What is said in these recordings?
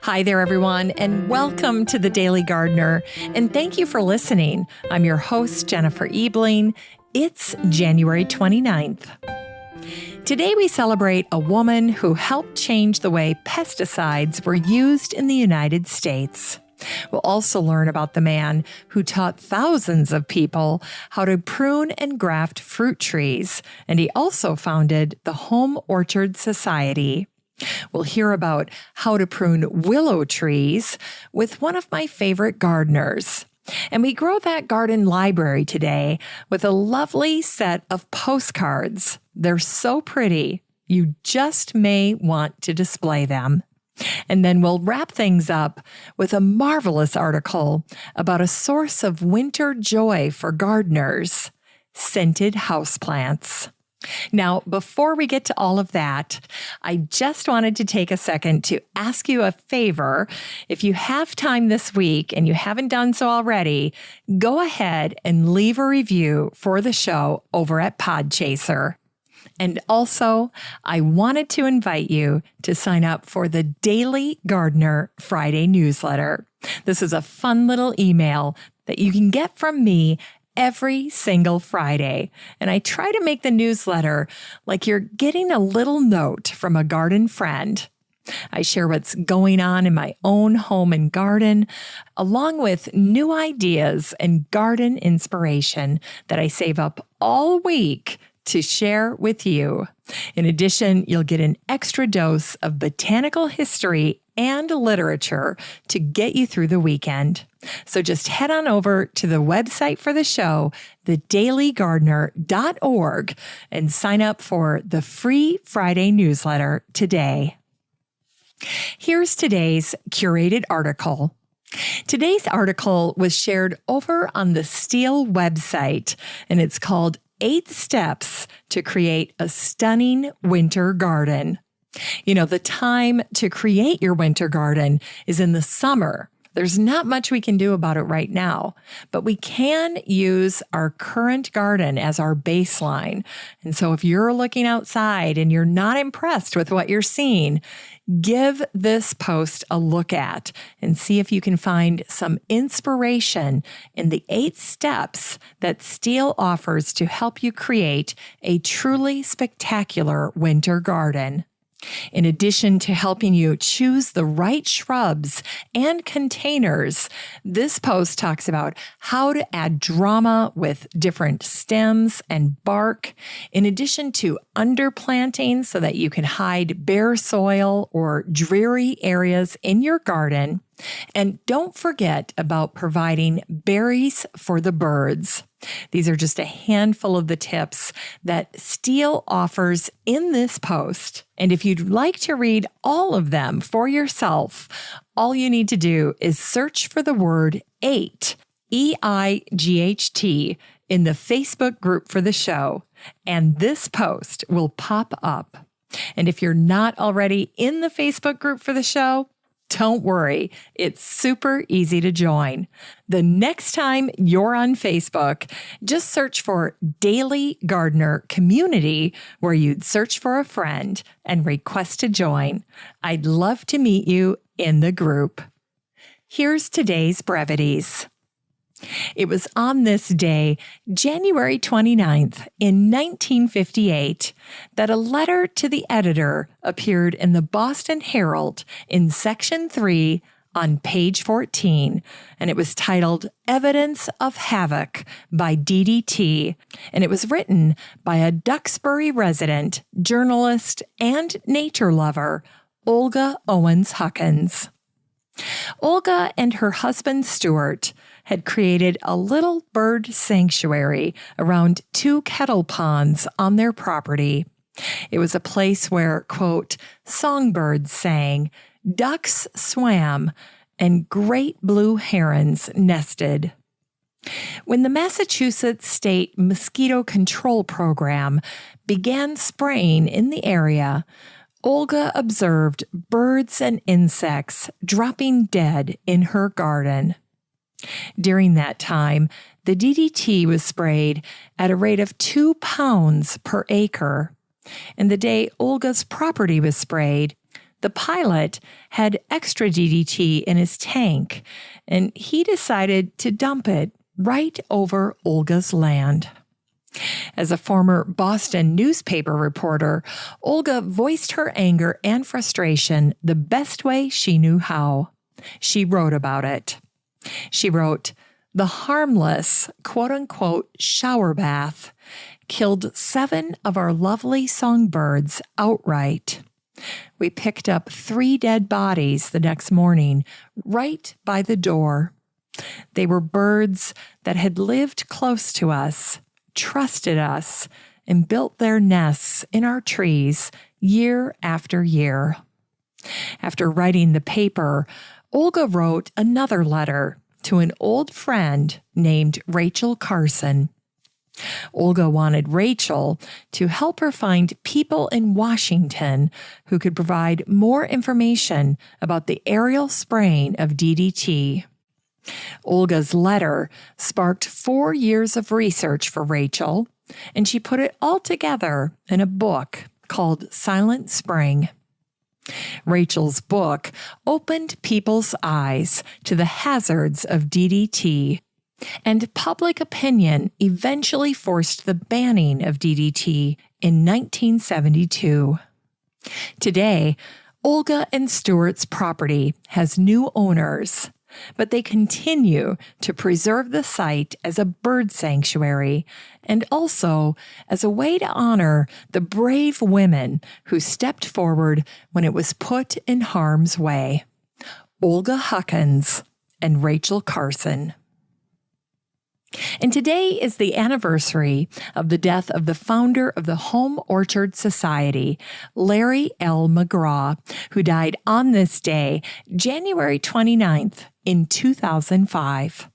Hi there, everyone, and welcome to the Daily Gardener. And thank you for listening. I'm your host, Jennifer Ebling. It's January 29th. Today we celebrate a woman who helped change the way pesticides were used in the United States. We'll also learn about the man who taught thousands of people how to prune and graft fruit trees, and he also founded the Home Orchard Society. We'll hear about how to prune willow trees with one of my favorite gardeners. And we grow that garden library today with a lovely set of postcards. They're so pretty, you just may want to display them. And then we'll wrap things up with a marvelous article about a source of winter joy for gardeners, scented houseplants. Now, before we get to all of that, I just wanted to take a second to ask you a favor. If you have time this week and you haven't done so already, go ahead and leave a review for the show over at Podchaser. And also, I wanted to invite you to sign up for the Daily Gardener Friday newsletter. This is a fun little email that you can get from me every single Friday. And I try to make the newsletter like you're getting a little note from a garden friend. I share what's going on in my own home and garden, along with new ideas and garden inspiration that I save up all week to share with you. In addition, you'll get an extra dose of botanical history and literature to get you through the weekend. So just head on over to the website for the show, thedailygardener.org, and sign up for the free Friday newsletter today. Here's today's curated article. Today's article was shared over on the Steel website, and it's called 8 Steps to Create a Stunning Winter Garden. You know, the time to create your winter garden is in the summer. There's not much we can do about it right now, but we can use our current garden as our baseline. And so if you're looking outside and you're not impressed with what you're seeing, give this post a look at and see if you can find some inspiration in the 8 steps that Steel offers to help you create a truly spectacular winter garden. In addition to helping you choose the right shrubs and containers, this post talks about how to add drama with different stems and bark, in addition to underplanting so that you can hide bare soil or dreary areas in your garden. And don't forget about providing berries for the birds. These are just a handful of the tips that Steel offers in this post. And if you'd like to read all of them for yourself, all you need to do is search for the word 8, EIGHT, in the Facebook group for the show, and this post will pop up. And if you're not already in the Facebook group for the show, don't worry, it's super easy to join. The next time you're on Facebook, just search for Daily Gardener Community, where you'd search for a friend and request to join. I'd love to meet you in the group. Here's today's brevities. It was on this day, January 29th, in 1958, that a letter to the editor appeared in the Boston Herald in Section 3 on page 14, and it was titled Evidence of Havoc by DDT, and it was written by a Duxbury resident, journalist, and nature lover, Olga Owens Huckins. Olga and her husband, Stuart, had created a little bird sanctuary around 2 kettle ponds on their property. It was a place where, quote, songbirds sang, ducks swam, and great blue herons nested. When the Massachusetts State Mosquito Control Program began spraying in the area, Olga observed birds and insects dropping dead in her garden. During that time, the DDT was sprayed at a rate of 2 pounds per acre. And the day Olga's property was sprayed, The pilot had extra DDT in his tank, and he decided to dump it right over Olga's land. As a former Boston newspaper reporter, Olga voiced her anger and frustration the best way she knew how. She wrote about it. She wrote, "The harmless, quote-unquote, shower bath killed 7 of our lovely songbirds outright. We picked up 3 dead bodies the next morning, right by the door. They were birds that had lived close to us, trusted us, and built their nests in our trees year after year." After writing the paper, Olga wrote another letter to an old friend named Rachel Carson. Olga wanted Rachel to help her find people in Washington who could provide more information about the aerial spraying of DDT. Olga's letter sparked 4 years of research for Rachel, and she put it all together in a book called Silent Spring. Rachel's book opened people's eyes to the hazards of DDT, and public opinion eventually forced the banning of DDT in 1972. Today, Olga and Stewart's property has new owners, but they continue to preserve the site as a bird sanctuary and also as a way to honor the brave women who stepped forward when it was put in harm's way. Olga Huckins and Rachel Carson. And today is the anniversary of the death of the founder of the Home Orchard Society, Larry L. McGra, who died on this day, January 29th, in 2005.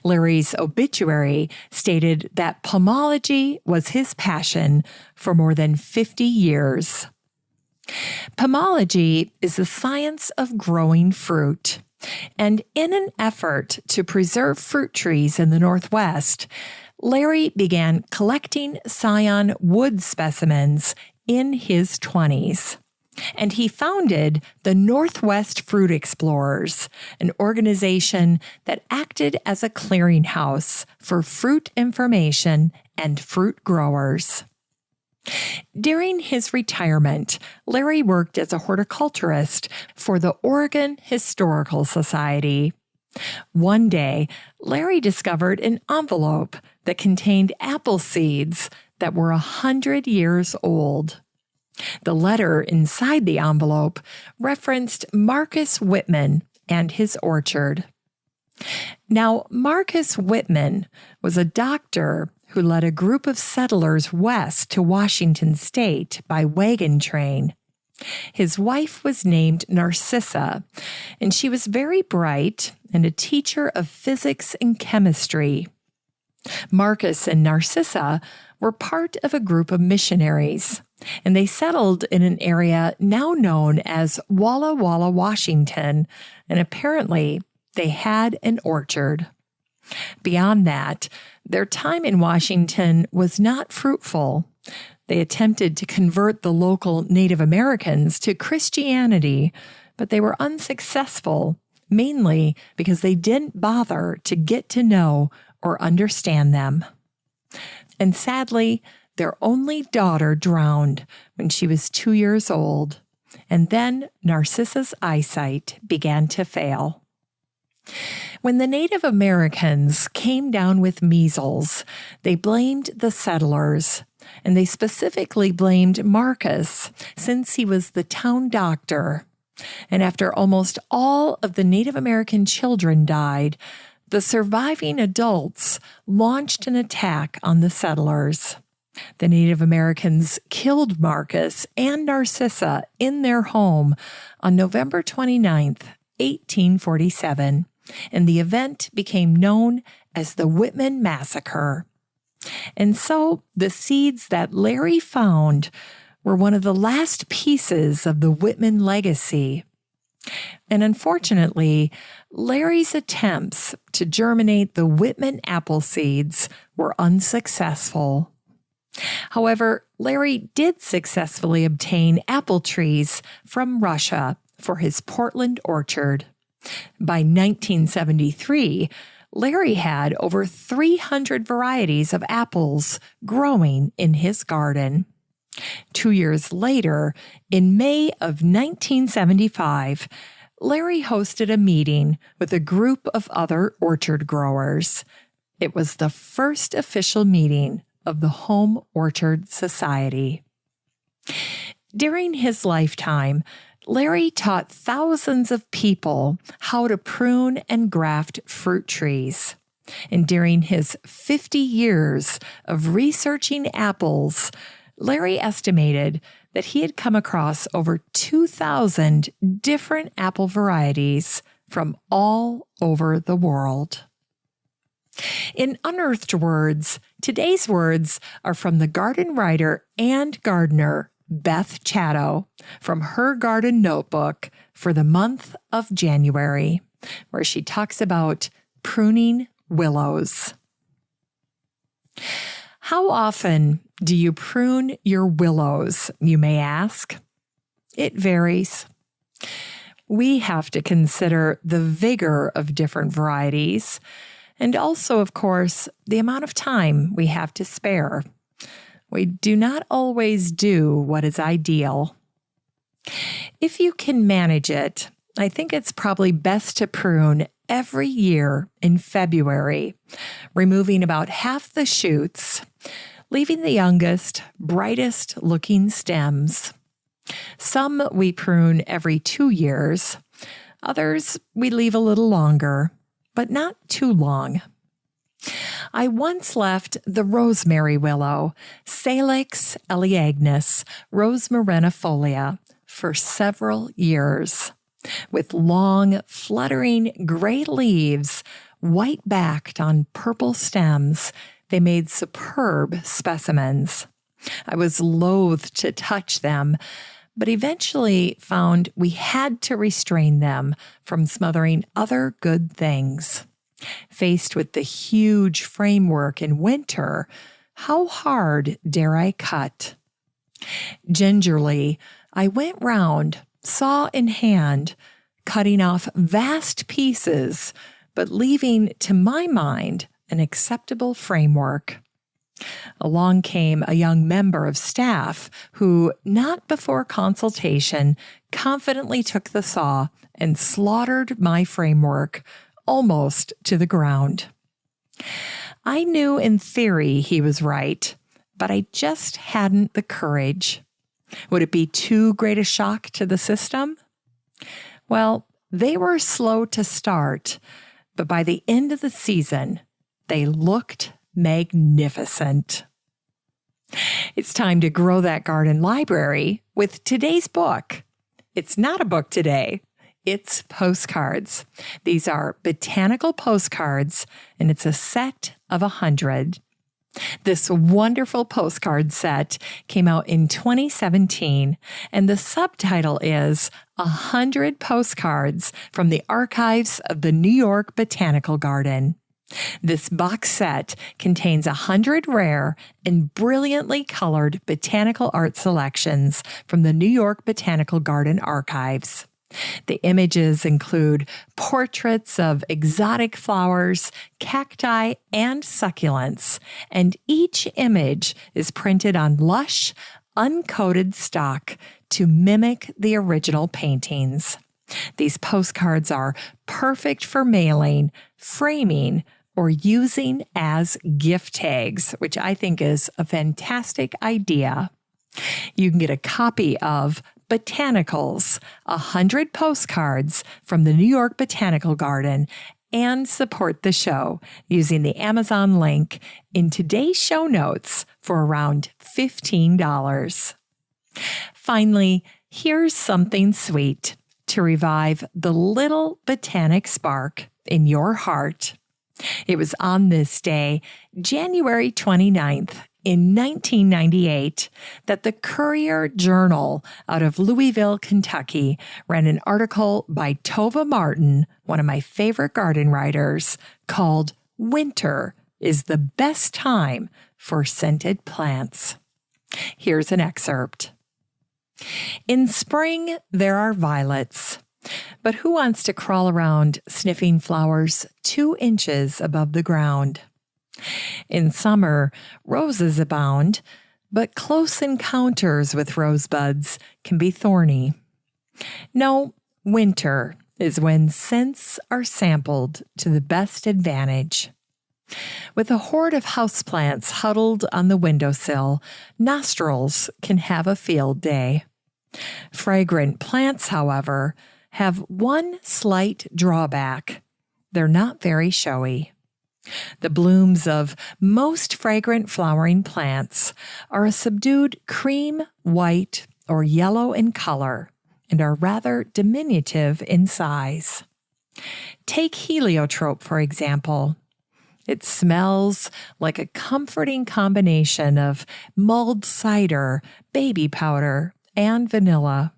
Larry's obituary stated that pomology was his passion for more than 50 years. Pomology is the science of growing fruit. And in an effort to preserve fruit trees in the Northwest, Larry began collecting scion wood specimens in his 20s. And he founded the Northwest Fruit Explorers, an organization that acted as a clearinghouse for fruit information and fruit growers. During his retirement, Larry worked as a horticulturist for the Oregon Historical Society. One day, Larry discovered an envelope that contained apple seeds that were 100 years old. The letter inside the envelope referenced Marcus Whitman and his orchard. Now, Marcus Whitman was a doctor who led a group of settlers west to Washington state by wagon train. His wife was named Narcissa, and she was very bright and a teacher of physics and chemistry. Marcus and Narcissa were part of a group of missionaries, and they settled in an area now known as Walla Walla, Washington, and apparently they had an orchard. Beyond that, their time in Washington was not fruitful. They attempted to convert the local Native Americans to Christianity, but they were unsuccessful, mainly because they didn't bother to get to know or understand them. And sadly, their only daughter drowned when she was 2 years old, and then Narcissa's eyesight began to fail. When the Native Americans came down with measles, they blamed the settlers, and they specifically blamed Marcus since he was the town doctor. And after almost all of the Native American children died, the surviving adults launched an attack on the settlers. The Native Americans killed Marcus and Narcissa in their home on November 29th, 1847. And the event became known as the Whitman Massacre. And so the seeds that Larry found were one of the last pieces of the Whitman legacy. And unfortunately, Larry's attempts to germinate the Whitman apple seeds were unsuccessful. However, Larry did successfully obtain apple trees from Russia for his Portland orchard. By 1973, Larry had over 300 varieties of apples growing in his garden. 2 years later, in May of 1975, Larry hosted a meeting with a group of other orchard growers. It was the first official meeting of the Home Orchard Society. During his lifetime, Larry taught thousands of people how to prune and graft fruit trees. And during his 50 years of researching apples, Larry estimated that he had come across over 2,000 different apple varieties from all over the world. In Unearthed Words, today's words are from the garden writer and gardener Beth Chatto from her garden notebook for the month of January, where she talks about pruning willows. How often do you prune your willows, you may ask? It varies. We have to consider the vigor of different varieties and also, of course, the amount of time we have to spare. We do not always do what is ideal. If you can manage it, I think it's probably best to prune every year in February, removing about half the shoots, leaving the youngest, brightest looking stems. Some we prune every 2 years. Others we leave a little longer, but not too long. I once left the rosemary willow, Salix eleagnus rosmarinifolia, for several years. With long, fluttering gray leaves, white-backed on purple stems, they made superb specimens. I was loath to touch them, but eventually found we had to restrain them from smothering other good things. Faced with the huge framework in winter, how hard dare I cut? Gingerly, I went round, saw in hand, cutting off vast pieces, but leaving, to my mind, an acceptable framework. Along came a young member of staff who, not before consultation, confidently took the saw and slaughtered my framework almost to the ground. I knew in theory he was right, but I just hadn't the courage. Would it be too great a shock to the system? Well, they were slow to start, but by the end of the season, they looked magnificent. It's time to grow that garden library with today's book. It's not a book today. It's postcards. These are botanical postcards, and it's a set of 100. This wonderful postcard set came out in 2017, and the subtitle is 100 Postcards from the Archives of the New York Botanical Garden. This box set contains 100 rare and brilliantly colored botanical art selections from the New York Botanical Garden archives. The images include portraits of exotic flowers, cacti, and succulents, and each image is printed on lush, uncoated stock to mimic the original paintings. These postcards are perfect for mailing, framing, or using as gift tags, which I think is a fantastic idea. You can get a copy of Botanicals, 100 Postcards from the New York Botanical Garden, and support the show using the Amazon link in today's show notes for around $15. Finally, here's something sweet to revive the little botanic spark in your heart. It was on this day, January 29th, in 1998, that the Courier-Journal out of Louisville, Kentucky, ran an article by Tova Martin, one of my favorite garden writers, called "Winter is the Best Time for scented plants. Here's an excerpt. In spring, there are violets, but who wants to crawl around sniffing flowers 2 inches above the ground? In summer, roses abound, but close encounters with rosebuds can be thorny. No, winter is when scents are sampled to the best advantage. With a horde of houseplants huddled on the windowsill, nostrils can have a field day. Fragrant plants, however, have one slight drawback. They're not very showy. The blooms of most fragrant flowering plants are a subdued cream, white, or yellow in color and are rather diminutive in size. Take heliotrope, for example. It smells like a comforting combination of mulled cider, baby powder, and vanilla.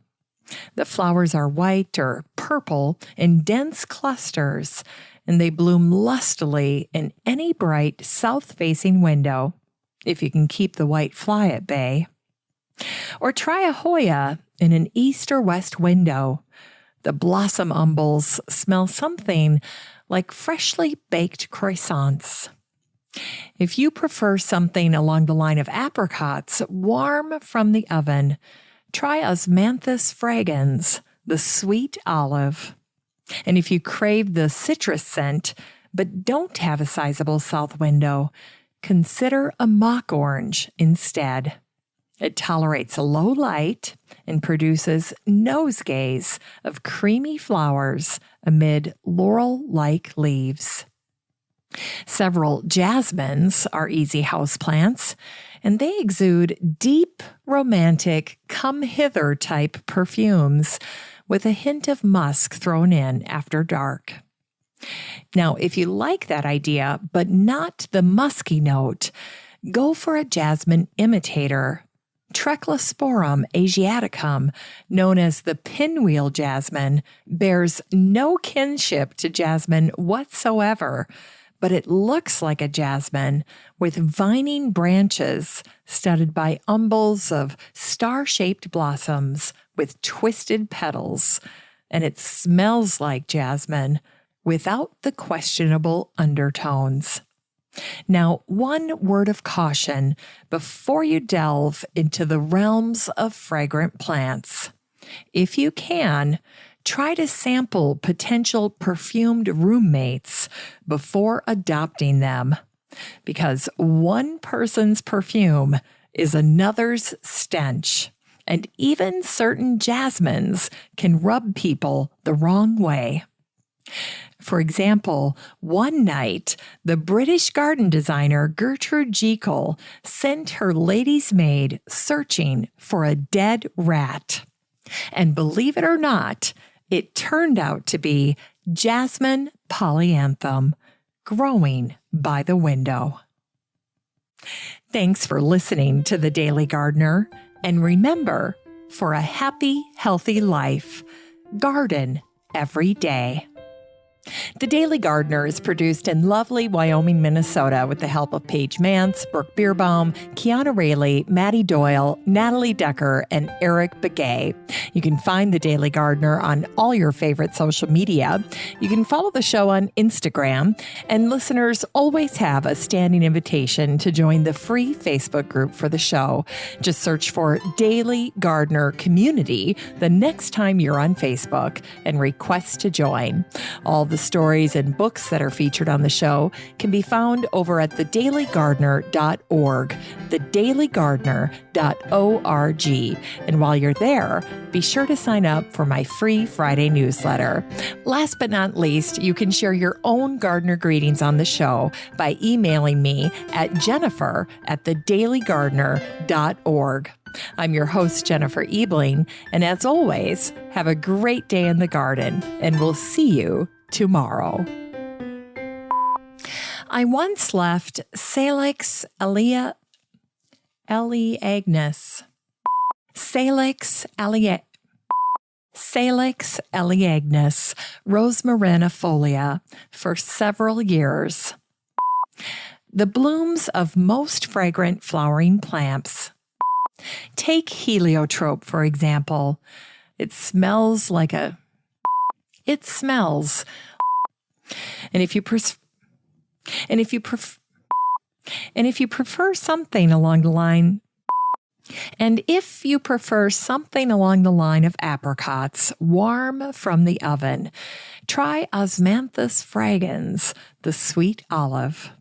The flowers are white or purple in dense clusters, and they bloom lustily in any bright south-facing window, if you can keep the white fly at bay. Or try a Hoya in an east or west window. The blossom umbels smell something like freshly baked croissants. If you prefer something along the line of apricots, warm from the oven, try Osmanthus fragrans, the sweet olive. And if you crave the citrus scent, but don't have a sizable south window, consider a mock orange instead. It tolerates a low light and produces nosegays of creamy flowers amid laurel-like leaves. Several jasmines are easy houseplants, and they exude deep, romantic, come-hither type perfumes with a hint of musk thrown in after dark. Now, if you like that idea, but not the musky note, go for a jasmine imitator. Trechlosporum asiaticum, known as the pinwheel jasmine, bears no kinship to jasmine whatsoever, but it looks like a jasmine with vining branches studded by umbels of star-shaped blossoms with twisted petals, and it smells like jasmine without the questionable undertones. Now, one word of caution before you delve into the realms of fragrant plants. If you can, try to sample potential perfumed roommates before adopting them, because one person's perfume is another's stench, and even certain jasmines can rub people the wrong way. For example, one night, the British garden designer Gertrude Jekyll sent her lady's maid searching for a dead rat. And believe it or not, it turned out to be Jasmine polyanthum, growing by the window. Thanks for listening to The Daily Gardener. And remember, for a happy, healthy life, garden every day. The Daily Gardener is produced in lovely Wyoming, Minnesota with the help of Paige Mance, Brooke Bierbaum, Kiana Rayleigh, Maddie Doyle, Natalie Decker, and Eric Begay. You can find The Daily Gardener on all your favorite social media. You can follow the show on Instagram, and listeners always have a standing invitation to join the free Facebook group for the show. Just search for Daily Gardener Community the next time you're on Facebook and request to join. All the stories and books that are featured on the show can be found over at thedailygardener.org, thedailygardener.org. And while you're there, be sure to sign up for my free Friday newsletter. Last but not least, you can share your own gardener greetings on the show by emailing me at jennifer@thedailygardener.org. I'm your host, Jennifer Ebling, and as always, have a great day in the garden, and we'll see you tomorrow. I once left Salix elaeagnus, Salix elaeagnus rosmarinifolia for several years. The blooms of most fragrant flowering plants. Take heliotrope, for example. It smells like a... It smells. And if you prefer something along the line... And if you prefer something along the line of apricots, warm from the oven, try Osmanthus fragrans, the sweet olive.